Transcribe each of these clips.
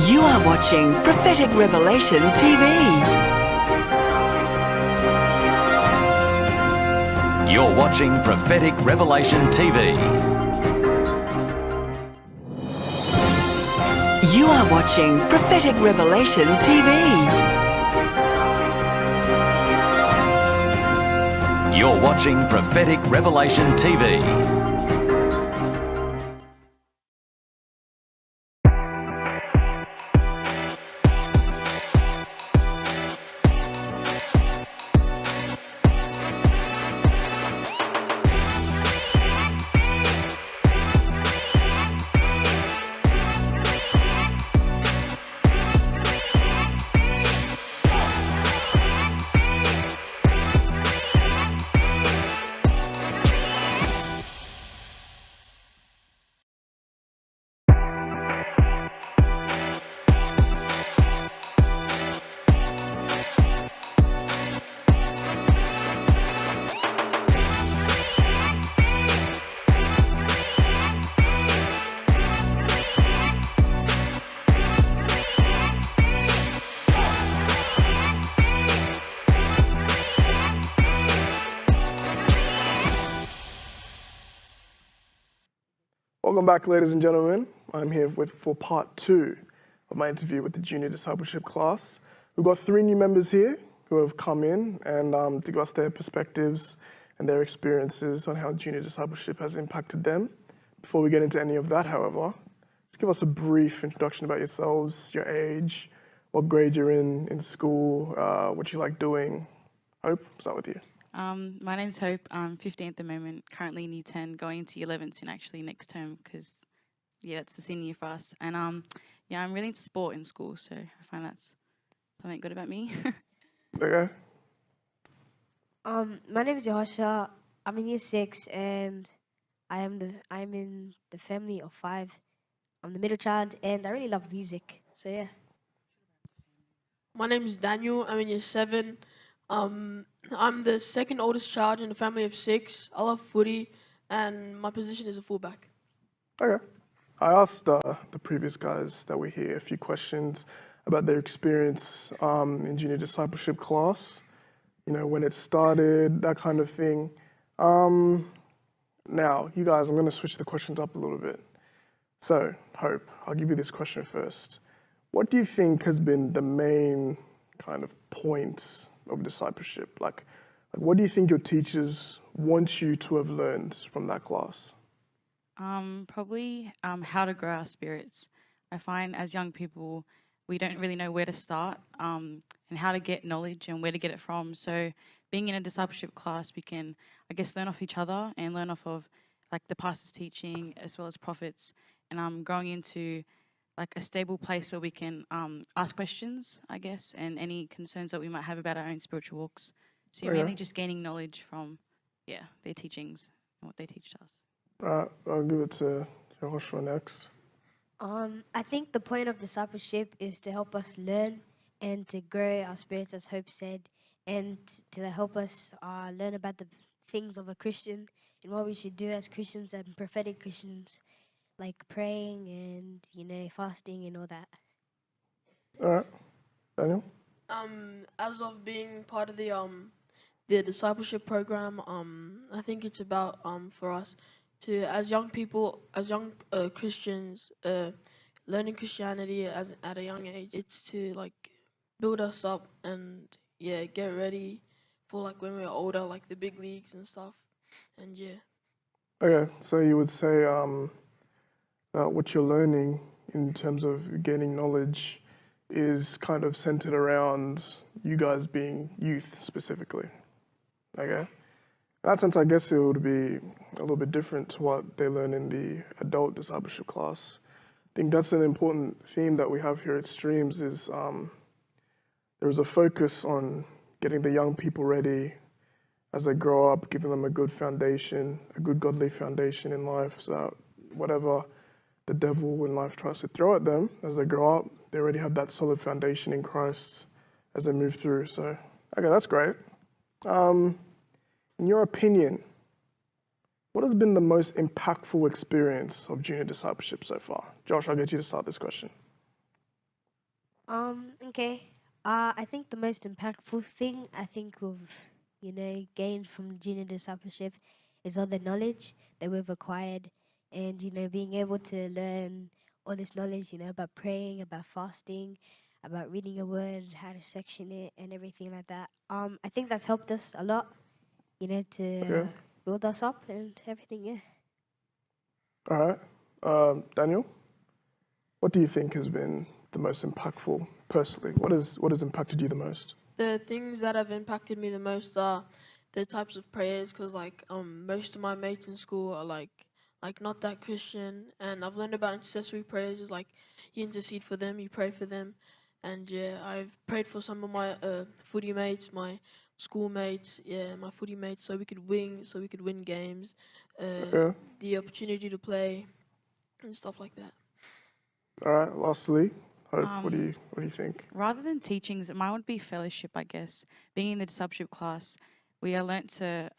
You are watching Prophetic Revelation TV. You're watching Prophetic Revelation TV. You are watching Prophetic Revelation TV. You're watching Prophetic Revelation TV. Welcome back, ladies and gentlemen. I'm here for part 2 of my interview with the Junior Discipleship class. We've got 3 new members here who have come in and to give us their perspectives and their experiences on how Junior Discipleship has impacted them. Before we get into any of that, however, just give us a brief introduction about yourselves, your age, what grade you're in school, what you like doing. Hope, start with you. My name's Hope. I'm 15 at the moment, currently in Year 10, going into Year 11 soon actually next term because, that's the senior year for us. And, I'm really into sport in school, so I find that's something good about me. Okay. My name is Yehoshua. I'm in Year 6, and I'm in the family of 5. I'm the middle child, and I really love music. So yeah. My name is Daniel. I'm in Year 7. I'm the second oldest child in a family of 6. I love footy, and my position is a fullback. Okay. I asked the previous guys that were here a few questions about their experience in Junior Discipleship class, when it started, that kind of thing. Now, you guys, I'm going to switch the questions up a little bit. So, Hope, I'll give you this question first. What do you think has been the main kind of points of discipleship? Like what do you think your teachers want you to have learned from that class? Probably how to grow our spirits. I find as young people, we don't really know where to start and how to get knowledge and where to get it from. So being in a discipleship class, we can, learn off each other and learn off of the pastor's teaching as well as prophets, and growing into a stable place where we can ask questions, and any concerns that we might have about our own spiritual walks. So you're really just gaining knowledge from, their teachings and what they teach us. I'll give it to Yehoshua next. I think the point of discipleship is to help us learn and to grow our spirits, as Hope said, and to help us learn about the things of a Christian and what we should do as Christians and prophetic Christians, like praying and, fasting and all that. All right. Daniel? As of being part of the discipleship program, I think it's about for us to, as young people, as young Christians, learning Christianity at a young age. It's to build us up and get ready for when we're older, the big leagues and stuff, and Okay, so you would say what you're learning in terms of gaining knowledge is kind of centered around you guys being youth specifically. Okay. In that sense, I guess it would be a little bit different to what they learn in the adult discipleship class. I think that's an important theme that we have here at Streams is there's a focus on getting the young people ready as they grow up, giving them a good foundation, a good godly foundation in life, so that whatever the devil in life tries to throw at them as they grow up, they already have that solid foundation in Christ as they move through. So, okay, that's great. In your opinion, what has been the most impactful experience of junior discipleship so far? Josh, I'll get you to start this question. Okay. I think the most impactful thing I think we've gained from junior discipleship is all the knowledge that we've acquired, and being able to learn all this knowledge, about praying, about fasting, about reading your word, how to section it, and everything like that. I think that's helped us a lot, to Okay. build us up and everything. Yeah. All right. Daniel, what do you think has been the most impactful personally? What has impacted you the most? The things that have impacted me the most are the types of prayers, because most of my mates in school are like not that Christian, and I've learned about intercessory prayers. Is like you intercede for them, you pray for them, and yeah, I've prayed for some of my footy mates, my schoolmates, my footy mates, so we could win games, Yeah. the opportunity to play and stuff like that. All right. Lastly, Hope, what do Um, you think? Rather than teachings, mine would be fellowship, I guess. Being in the discipleship class, we are learnt to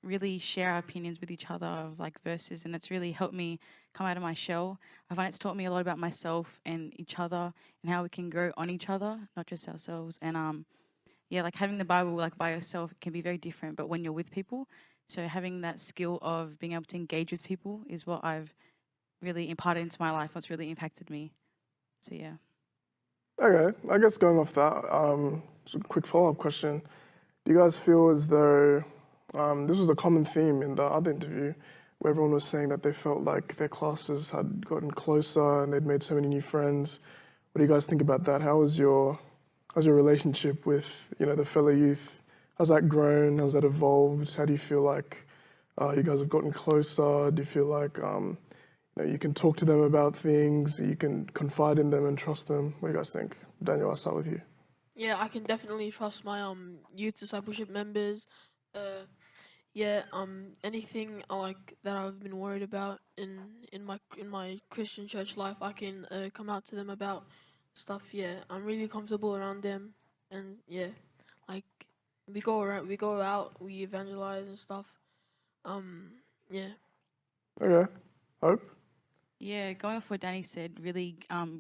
really share our opinions with each other of like verses, and it's really helped me come out of my shell. I find it's taught me a lot about myself and each other and how we can grow on each other, not just ourselves. And yeah, like having the Bible like by yourself can be very different, but when you're with people, so having that skill of being able to engage with people is what I've really imparted into my life. What's really impacted me. So yeah. Okay. I guess going off that, just a quick follow-up question. Do you guys feel as though this was a common theme in the other interview, where everyone was saying that they felt like their classes had gotten closer and they'd made so many new friends? What do you guys think about that? How's your relationship with the fellow youth? How's that grown? How's that evolved? How do you feel like you guys have gotten closer? Do you feel like you can talk to them about things, you can confide in them and trust them? What do you guys think? Daniel, I'll start with you. Yeah, I can definitely trust my youth discipleship members. Uh, anything like that I've been worried about in my Christian church life, I can come out to them about stuff. Yeah, I'm really comfortable around them, and yeah, like we go out, we evangelize and stuff. Um, yeah. Okay. Hope? Yeah, going off what Danny said, really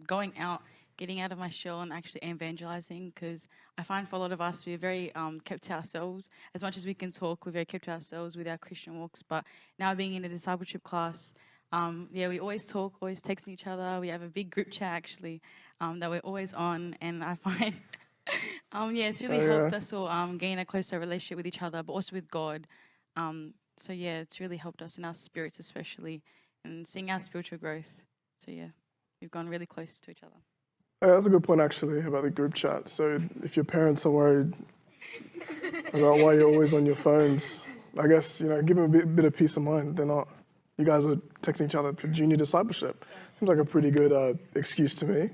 going out, getting out of my shell and actually evangelizing, because I find for a lot of us, we're very kept to ourselves. As much as we can talk, we're very kept to ourselves with our Christian walks. But now being in a discipleship class, yeah, we always talk, always texting each other. We have a big group chat actually that we're always on. And I find, yeah, it's really helped Okay. us all gain a closer relationship with each other, but also with God. So yeah, it's really helped us in our spirits, especially and seeing our spiritual growth. So yeah, we've gone really close to each other. That's a good point actually about the group chat. So if your parents are worried about why you're always on your phones, I guess give them a bit of peace of mind. They're not. You guys are texting each other for junior discipleship. Seems like a pretty good excuse to me.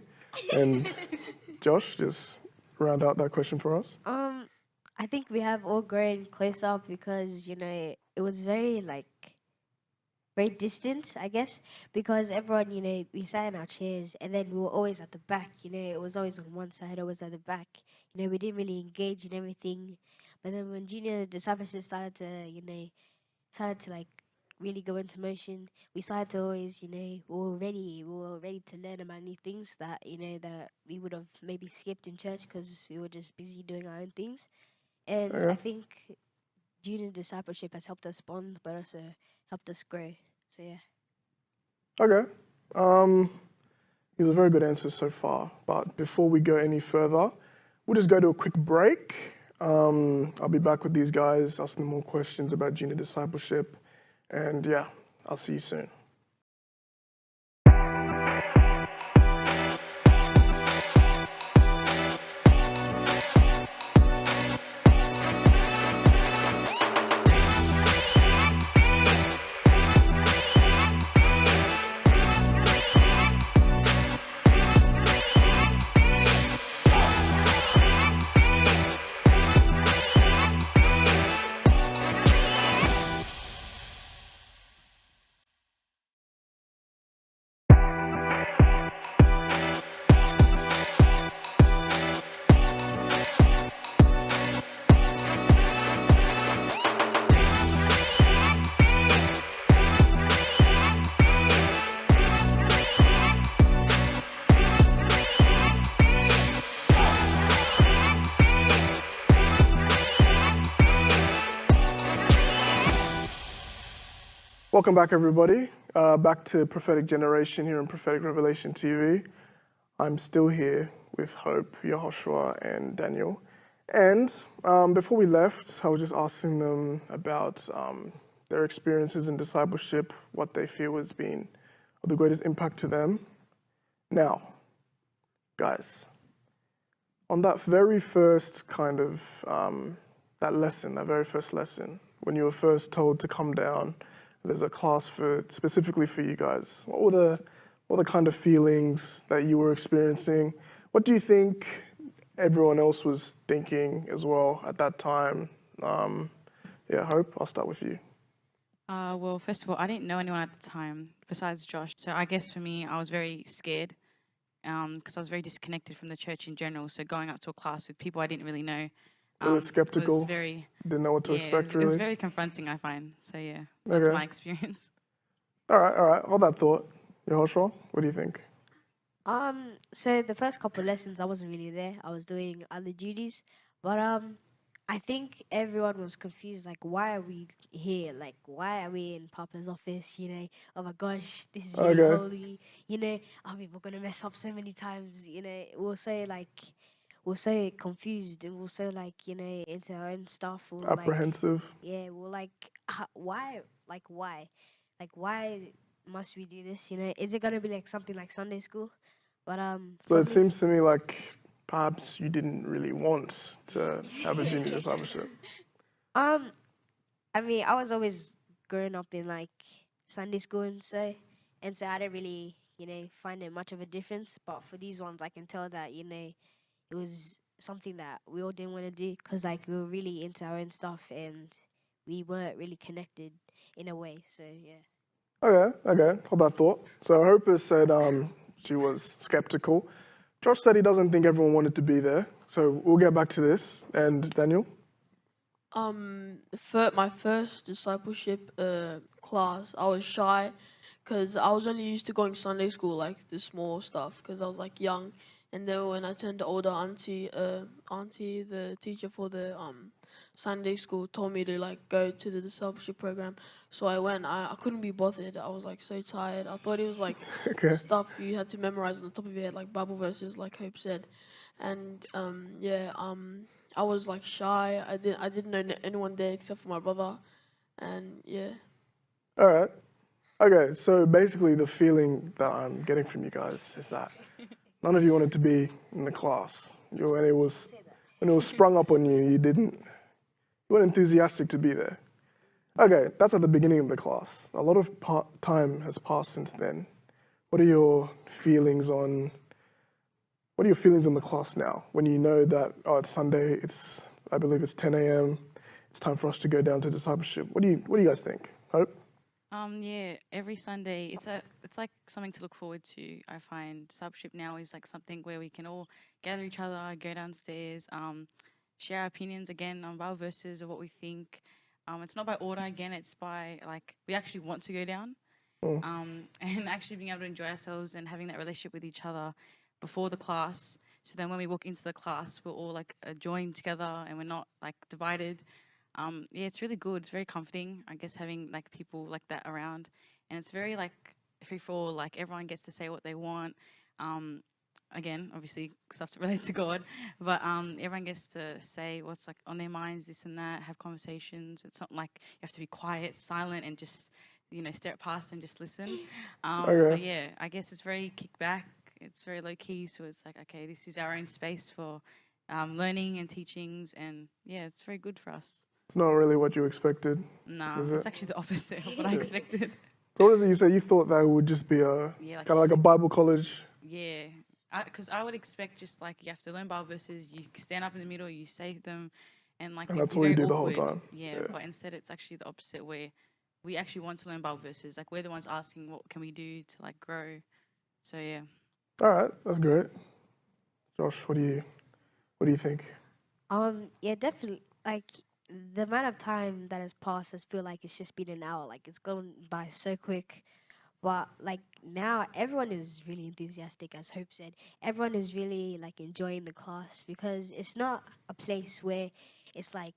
And Josh, just round out that question for us. I think we have all grown closer because it was very distant, I guess, because everyone, we sat in our chairs and then we were always at the back, it was always on one side, always at the back. We didn't really engage in everything. But then when junior discipleship started to like really go into motion, we started to always, we were ready to learn about new things that, that we would have maybe skipped in church because we were just busy doing our own things. And I Okay. think junior discipleship has helped us bond, but also helped us grow. So yeah. Okay. Um, these are very good answers so far. But before we go any further, we'll just go to a quick break. I'll be back with these guys, asking them more questions about junior discipleship. And yeah, I'll see you soon. Welcome back, everybody. Back to Prophetic Generation here on Prophetic Revelation TV. I'm still here with Hope, Yehoshua, and Daniel. And before we left, I was just asking them about their experiences in discipleship, what they feel has been of the greatest impact to them. Now, guys, on that very first kind of that very first lesson, when you were first told to come down, there's a class specifically for you guys. What were the kind of feelings that you were experiencing? What do you think everyone else was thinking as well at that time? Hope, I'll start with you. Well, first of all, I didn't know anyone at the time besides Josh. So I guess for me, I was very scared because I was very disconnected from the church in general. So going up to a class with people I didn't really know. A little skeptical. Was very, didn't know what to expect, it was really. very confronting, I find. So yeah, that's my experience. All right. Hold that thought. Yehoshua, what do you think? So the first couple of lessons, I wasn't really there. I was doing other duties, but I think everyone was confused. Like, why are we here? Like, why are we in Papa's office? You know, oh my gosh, this is really holy. You know, I mean, we're gonna mess up so many times. You know, we're so confused and we're so into our own stuff. We're apprehensive. we're why? Why must we do this? You know, is it gonna be like something like Sunday school? But So it seems to me like perhaps you didn't really want to have a junior discipleship. I mean, I was always growing up in like Sunday school and so I didn't really, find it much of a difference. But for these ones, I can tell that it was something that we all didn't want to do because like we were really into our own stuff and we weren't really connected in a way. So yeah. Okay. Hold that thought. So Hope has said she was skeptical. Josh said he doesn't think everyone wanted to be there. So we'll get back to this. And Daniel? My first discipleship class, I was shy because I was only used to going Sunday school, like the small stuff, because I was like young. And then when I turned older, auntie, the teacher for the Sunday school, told me to like go to the discipleship program. So I went. I couldn't be bothered. I was like so tired. I thought it was like stuff you had to memorize on the top of your head, like Bible verses, like Hope said. And I was like shy. I didn't know anyone there except for my brother, and yeah. All right. Okay, so basically the feeling that I'm getting from you guys is that none of you wanted to be in the class. When it was sprung up on you, you weren't enthusiastic to be there. Okay, that's at the beginning of the class. A lot of time has passed since then. What are your feelings on the class now? When you know that it's Sunday, I believe it's 10 a.m. It's time for us to go down to discipleship. What do you guys think? Hope? Yeah, every Sunday it's like something to look forward to. I find discipleship now is like something where we can all gather each other, go downstairs, share our opinions again on Bible verses of what we think. It's not by order again; it's by like we actually want to go down, and actually being able to enjoy ourselves and having that relationship with each other before the class. So then when we walk into the class, we're all like joined together and we're not like divided. Yeah, it's really good. It's very comforting, I guess, having like people like that around, and it's very like free for all. Like everyone gets to say what they want. Again, obviously stuff to relate to God, but everyone gets to say what's like on their minds, this and that. Have conversations. It's not like you have to be quiet, silent, and just stare at past and just listen. But yeah, I guess it's very kick back. It's very low key, so it's like okay, this is our own space for learning and teachings, and yeah, it's very good for us. It's not really what you expected. No, it's actually the opposite of what I expected. So what is it you say? You thought that would just be kind of like a Bible college? Yeah, because I would expect just like you have to learn Bible verses, you stand up in the middle, you say them, and like And it'd that's be what you very do awkward. the whole time. Yeah, but instead it's actually the opposite where we actually want to learn Bible verses. Like we're the ones asking what can we do to like grow. So yeah. All right, that's great. Josh, what do you think? Yeah, definitely. Like the amount of time that has passed, I feel like it's just been an hour. Like it's gone by so quick. But like now, everyone is really enthusiastic, as Hope said. Everyone is really like enjoying the class because it's not a place where it's like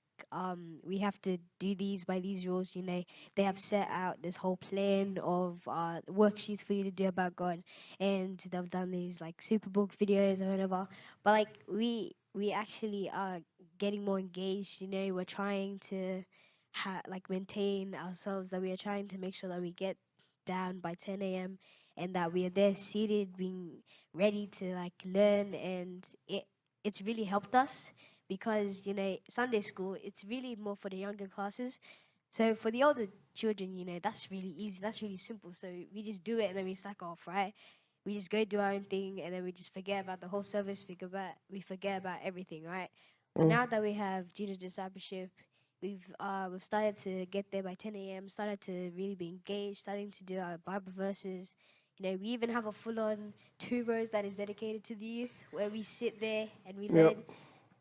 we have to do these by these rules. They have set out this whole plan of worksheets for you to do about God, and they've done these like Superbook videos or whatever. But like we actually are getting more engaged. We're trying to like maintain ourselves. That we are trying to make sure that we get down by 10 a.m. and that we are there seated, being ready to like learn, and it's really helped us because Sunday school, it's really more for the younger classes. So for the older children, that's really easy, that's really simple. So we just do it and then we slack off, right? We just go do our own thing and then we just forget about the whole service. We forget about everything, right? But now that we have junior discipleship, we've started to get there by 10 a.m. Started to really be engaged, starting to do our Bible verses. We even have a full-on 2 rows that is dedicated to the youth, where we sit there and we learn, Yep.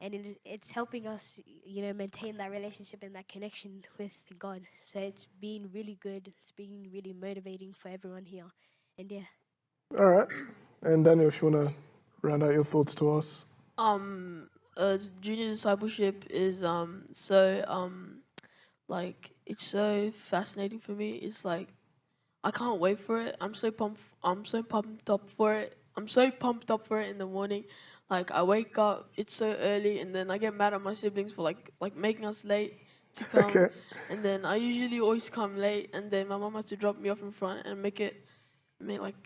and it's helping us, maintain that relationship and that connection with God. So it's been really good. It's been really motivating for everyone here, and yeah. All right. And Daniel, if you want to round out your thoughts to us. Junior discipleship is so like it's so fascinating for me. It's like I can't wait for it. I'm so pumped up for it. I'm so pumped up for it in the morning. Like I wake up, it's so early, and then I get mad at my siblings for like making us late to come. Okay. And then I usually always come late, and then my mom has to drop me off in front and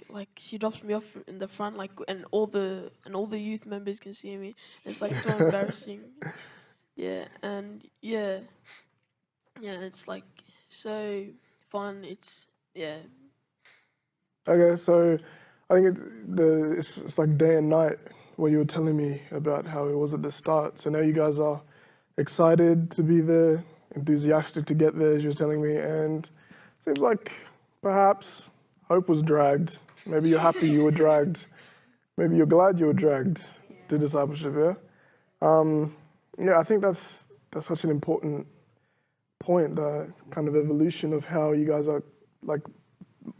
like she drops me off in the front, like, and all the youth members can see me. It's like so embarrassing. Yeah, and yeah, it's like so fun. Yeah. Okay, so I think it's like day and night what you were telling me about how it was at the start. So now you guys are excited to be there, enthusiastic to get there, as you were telling me, and seems like perhaps hope was dragged. Maybe you're happy you were dragged. Maybe you're glad you were dragged to discipleship, yeah? Yeah, I think that's such an important point, the kind of evolution of how you guys are like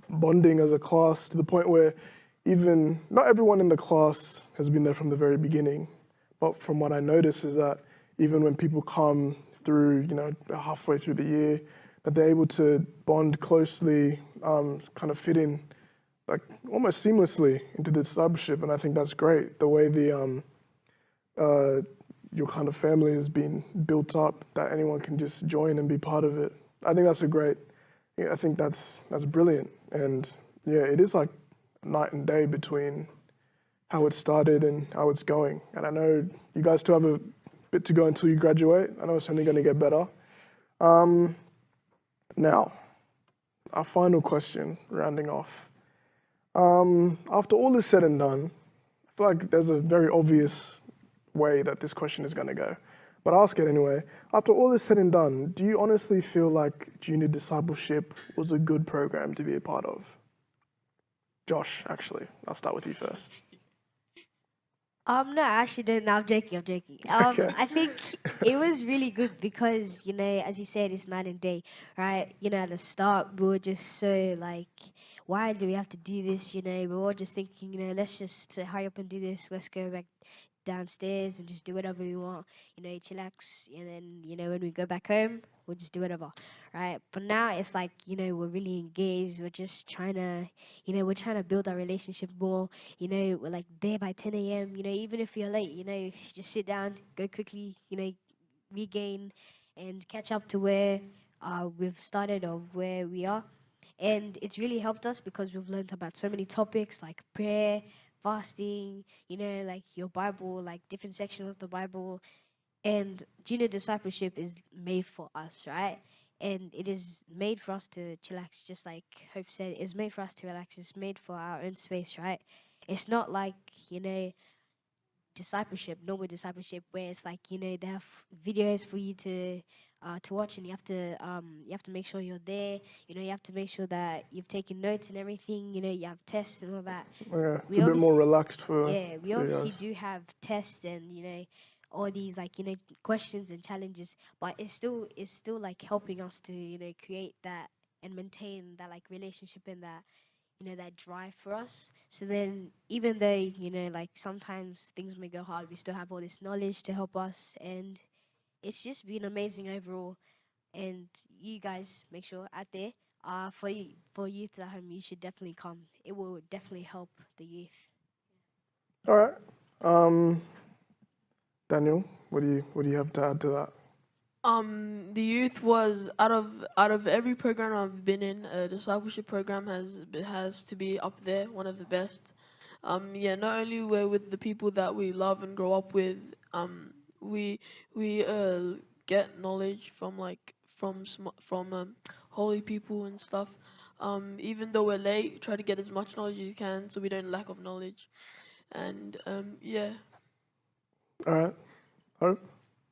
bonding as a class to the point where even not everyone in the class has been there from the very beginning, but from what I notice is that even when people come through, halfway through the year, that they're able to bond closely, kind of fit in like almost seamlessly into the discipleship, and I think that's great. The way your kind of family has been built up, that anyone can just join and be part of it. I think that's a great. Yeah, I think that's brilliant, and yeah, it is like night and day between how it started and how it's going. And I know you guys still have a bit to go until you graduate. I know it's only going to get better. Now, our final question, rounding off. After all is said and done, I feel like there's a very obvious way that this question is going to go. But I'll ask it anyway. After all is said and done, do you honestly feel like junior discipleship was a good program to be a part of? Josh, actually, I'll start with you first. No, I actually don't. No, I'm joking. I'm joking. Okay. I think it was really good because as you said, it's night and day, right? At the start, we were just so like, why do we have to do this? We were all just thinking, let's just hurry up and do this. Let's go back downstairs and just do whatever we want. Chillax, and then when we go back home, we'll just do whatever, right? But now it's like we're really engaged. We're just trying to, we're trying to build our relationship more. We're like there by 10 a.m. Even if you're late, just sit down, go quickly, regain and catch up to where we've started or where we are. And it's really helped us because we've learned about so many topics like prayer, fasting, like your Bible, like different sections of the Bible. And junior discipleship is made for us, right? And it is made for us to chillax, just like Hope said. It's made for us to relax. It's made for our own space, right? It's not like discipleship, normal discipleship, where it's like they have videos for you to watch, and you have to make sure you're there. You have to make sure that you've taken notes and everything. You have tests and all that. Yeah, it's We a bit more obviously relaxed for we you obviously guys. do have tests and all these like questions and challenges, but it's still like helping us to create that and maintain that like relationship and that that drive for us. So then even though like sometimes things may go hard, we still have all this knowledge to help us. And it's just been amazing overall. And you guys make sure out there, for youth at home, you should definitely come. It will definitely help the youth. All right. Daniel, what do you have to add to that? The youth was out of every program I've been in, discipleship program has to be up there, one of the best. Yeah, not only we're with the people that we love and grow up with, we get knowledge from holy people and stuff. Even though we're late, try to get as much knowledge as you can so we don't lack of knowledge. And yeah. All right. Hope?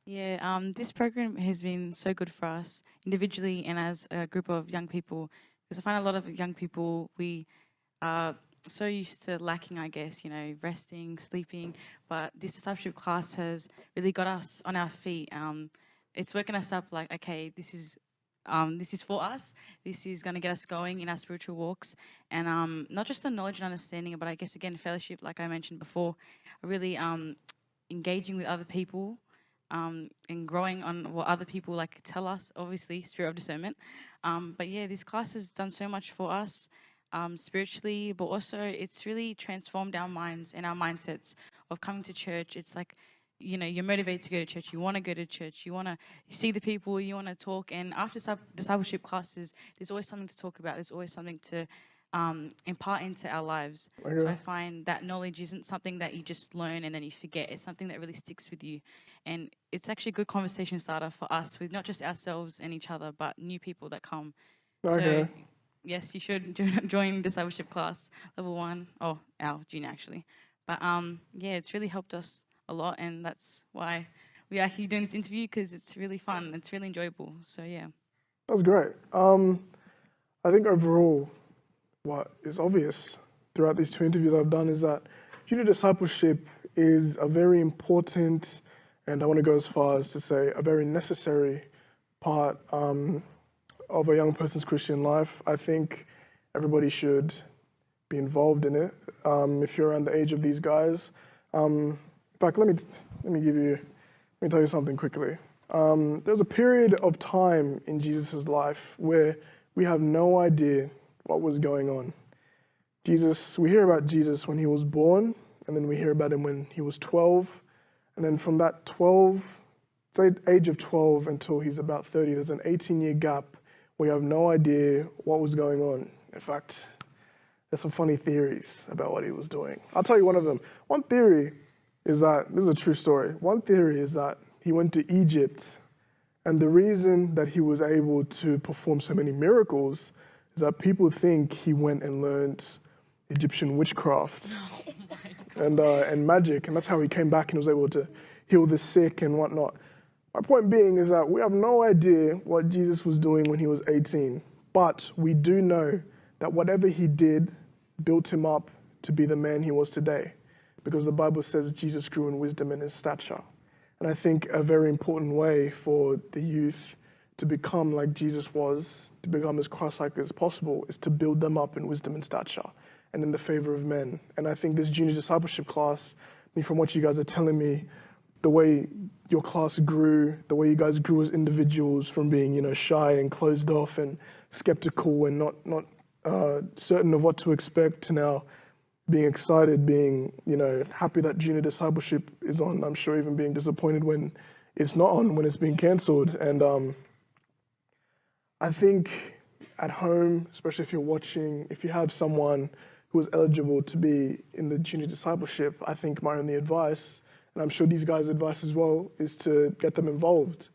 Yeah, this program has been so good for us individually and as a group of young people. Because I find a lot of young people, we are so used to lacking, I guess, resting, sleeping. But this discipleship class has really got us on our feet. It's working us up like, okay, this is for us. This is going to get us going in our spiritual walks, and not just the knowledge and understanding, but I guess again fellowship, like I mentioned before, really engaging with other people and growing on what other people like tell us, obviously, spirit of discernment. But yeah, this class has done so much for us spiritually, but also it's really transformed our minds and our mindsets of coming to church. It's like, you're motivated to go to church. You want to go to church. You want to see the people. You want to talk. And after discipleship classes, there's always something to talk about. There's always something to impart into our lives. So I find that knowledge isn't something that you just learn and then you forget. It's something that really sticks with you. And it's actually a good conversation starter for us with not just ourselves and each other, but new people that come. So Okay. yes, you should join discipleship class level 1, or our junior actually. But yeah, it's really helped us a lot, and that's why we're actually doing this interview, because it's really fun. It's really enjoyable. So yeah. That's great. I think overall, what is obvious throughout these 2 interviews I've done is that junior discipleship is a very important, and I want to go as far as to say a very necessary part of a young person's Christian life. I think everybody should be involved in it. If you're around the age of these guys, in fact, let me tell you something quickly. There's a period of time in Jesus' life where we have no idea what was going on. We hear about Jesus when he was born, and then we hear about him when he was 12, and then from that age of 12 until he's about 30, there's an 18-year gap where you have no idea what was going on. In fact, there's some funny theories about what he was doing. I'll tell you one of them. One theory is that, this is a true story, one theory is that he went to Egypt, and the reason that he was able to perform so many miracles is that people think he went and learned Egyptian witchcraft and magic, and that's how he came back and was able to heal the sick and whatnot. My point being is that we have no idea what Jesus was doing when he was 18, but we do know that whatever he did built him up to be the man he was today, because the Bible says Jesus grew in wisdom and in stature. And I think a very important way for the youth to become like Jesus was, to become as Christ-like as possible, is to build them up in wisdom and stature and in the favor of men. And I think this junior discipleship class, from what you guys are telling me, the way your class grew, the way you guys grew as individuals from being, shy and closed off and skeptical and not certain of what to expect, to now being excited, being, happy that junior discipleship is on. I'm sure even being disappointed when it's not on, when it's being cancelled. And I think at home, especially if you're watching, if you have someone who is eligible to be in the junior discipleship, I think my only advice, and I'm sure these guys' advice as well, is to get them involved.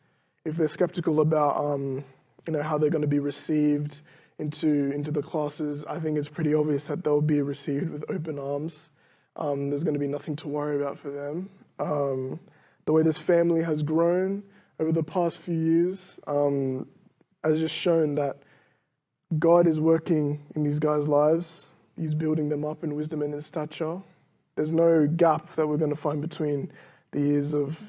If they're skeptical about, how they're going to be received into the classes, I think it's pretty obvious that they'll be received with open arms. There's going to be nothing to worry about for them. The way this family has grown over the past few years has just shown that God is working in these guys' lives. He's building them up in wisdom and in stature. There's no gap that we're going to find between the years of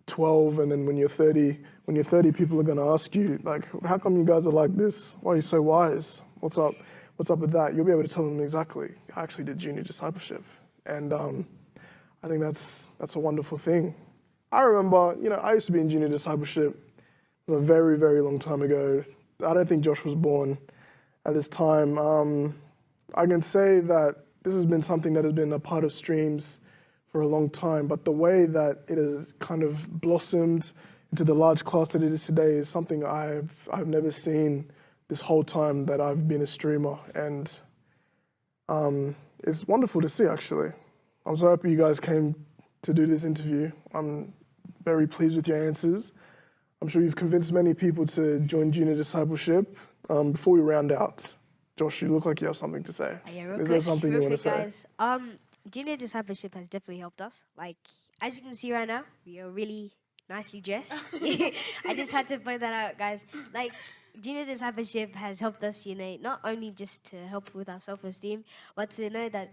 12 and then when you're 30. When you're 30, people are going to ask you, like, how come you guys are like this? Why are you so wise? What's up? What's up with that? You'll be able to tell them exactly. I actually did junior discipleship. And I think that's a wonderful thing. I remember, I used to be in junior discipleship. It was a very, very long time ago. I don't think Josh was born at this time. I can say that this has been something that has been a part of Streams for a long time, but the way that it has kind of blossomed into the large class that it is today is something I've never seen this whole time that I've been a streamer, and it's wonderful to see, actually. I'm so happy you guys came to do this interview. I'm very pleased with your answers. I'm sure you've convinced many people to join junior discipleship. Before we round out, Josh, you look like you have something to say. Is there something you want to say? Guys, junior discipleship has definitely helped us. Like, as you can see right now, we are really nicely dressed. I just had to point that out, guys. Like, junior discipleship has helped us, not only just to help with our self-esteem, but to know that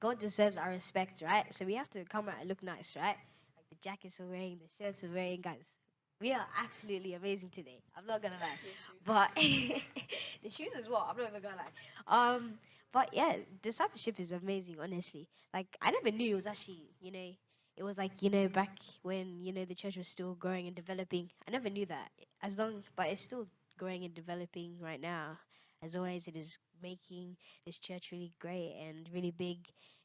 God deserves our respect, right? So we have to come out and look nice, right? Like the jackets we're wearing, the shirts we're wearing, guys. We are absolutely amazing today. I'm not gonna lie, but the shoes as well. I'm not even gonna lie. But yeah, discipleship is amazing, honestly. Like, I never knew it was actually, it was like, back when, the church was still growing and developing. I never knew that. But it's still growing and developing right now. As always, it is making this church really great and really big.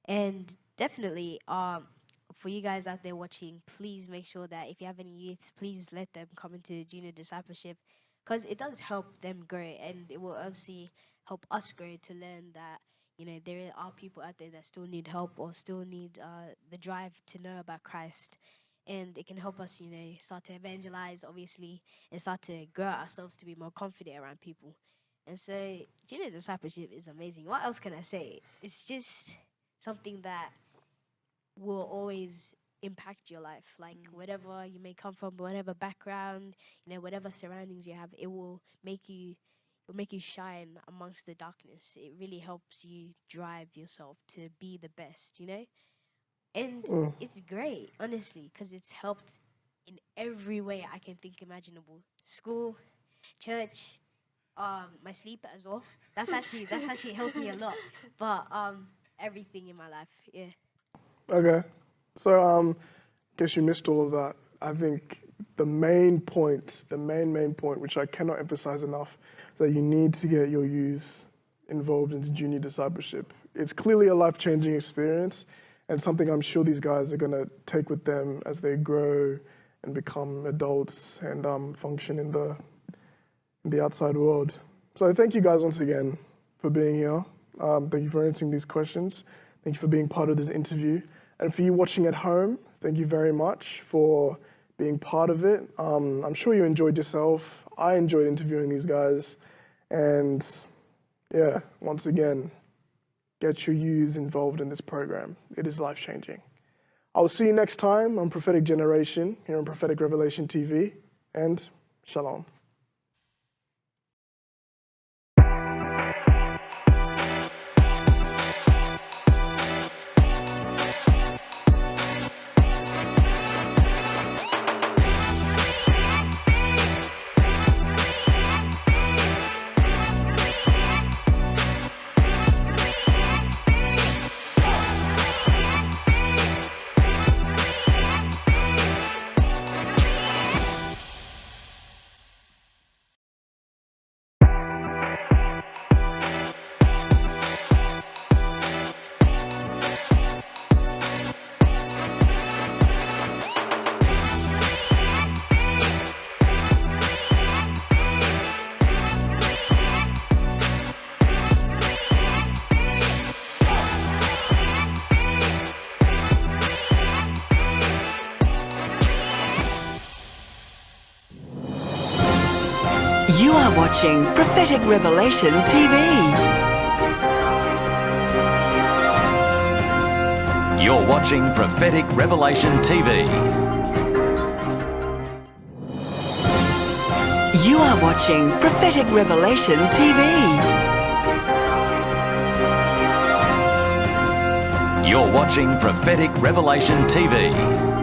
And definitely, for you guys out there watching, please make sure that if you have any youths, please let them come into junior discipleship, because it does help them grow, and it will obviously help us grow to learn that there are people out there that still need help or still need the drive to know about Christ, and it can help us start to evangelize, obviously, and start to grow ourselves to be more confident around people. And so junior discipleship is amazing. What else can I say? It's just something that will always impact your life. Like, whatever you may come from, whatever background, whatever surroundings you have, it will make you shine amongst the darkness. It really helps you drive yourself to be the best, And it's great, honestly, because it's helped in every way I can think imaginable. School, church, my sleep as well. That's actually helped me a lot. But everything in my life, yeah. Okay, so guess you missed all of that. I think the main point, which I cannot emphasize enough, is that you need to get your youth involved into junior discipleship. It's clearly a life-changing experience, and something I'm sure these guys are going to take with them as they grow and become adults and function in the outside world. So thank you guys once again for being here. Thank you for answering these questions. Thank you for being part of this interview. And for you watching at home, thank you very much for being part of it. I'm sure you enjoyed yourself. I enjoyed interviewing these guys. And yeah, once again, get your youths involved in this program. It is life-changing. I'll see you next time on Prophetic Generation here on Prophetic Revelation TV. And shalom. You are watching Prophetic Revelation TV. You're watching Prophetic Revelation TV. You are watching Prophetic Revelation TV. You're watching Prophetic Revelation TV.